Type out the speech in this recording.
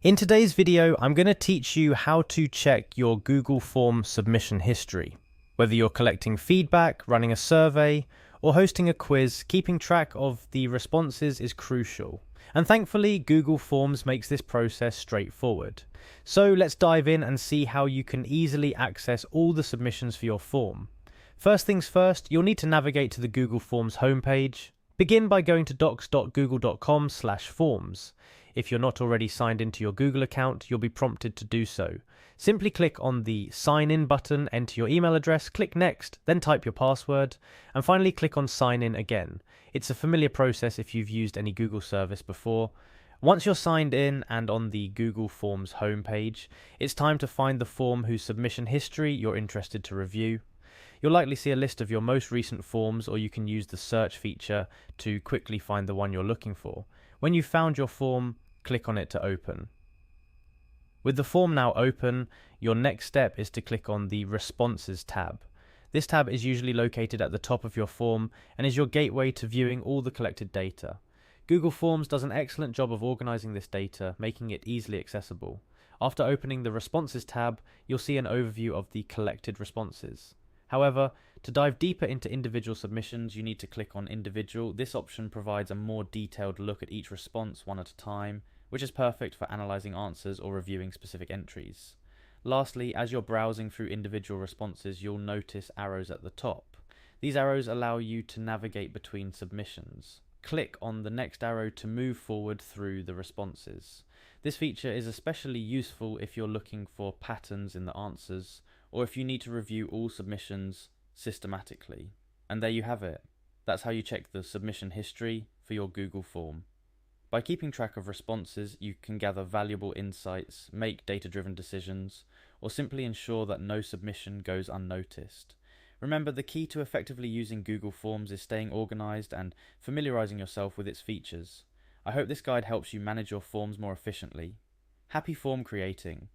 In today's video, I'm going to teach you how to check your Google Form submission history. Whether you're collecting feedback, running a survey, or hosting a quiz, keeping track of the responses is crucial. And thankfully, Google Forms makes this process straightforward. So let's dive in and see how you can easily access all the submissions for your form. First things first, you'll need to navigate to the Google Forms homepage. Begin by going to docs.google.com/forms. If you're not already signed into your Google account, you'll be prompted to do so. Simply click on the Sign In button, enter your email address, click Next, then type your password, and finally click on Sign In again. It's a familiar process if you've used any Google service before. Once you're signed in and on the Google Forms homepage, it's time to find the form whose submission history you're interested to review. You'll likely see a list of your most recent forms, or you can use the search feature to quickly find the one you're looking for. When you've found your form, click on it to open. With the form now open, your next step is to click on the Responses tab. This tab is usually located at the top of your form and is your gateway to viewing all the collected data. Google Forms does an excellent job of organizing this data, making it easily accessible. After opening the Responses tab, you'll see an overview of the collected responses. However, to dive deeper into individual submissions, you need to click on Individual. This option provides a more detailed look at each response one at a time, which is perfect for analysing answers or reviewing specific entries. Lastly, as you're browsing through individual responses, you'll notice arrows at the top. These arrows allow you to navigate between submissions. Click on the next arrow to move forward through the responses. This feature is especially useful if you're looking for patterns in the answers, or if you need to review all submissions systematically. And there you have it. That's how you check the submission history for your Google form. By keeping track of responses, you can gather valuable insights, make data-driven decisions, or simply ensure that no submission goes unnoticed. Remember, the key to effectively using Google Forms is staying organized and familiarizing yourself with its features. I hope this guide helps you manage your forms more efficiently. Happy form creating!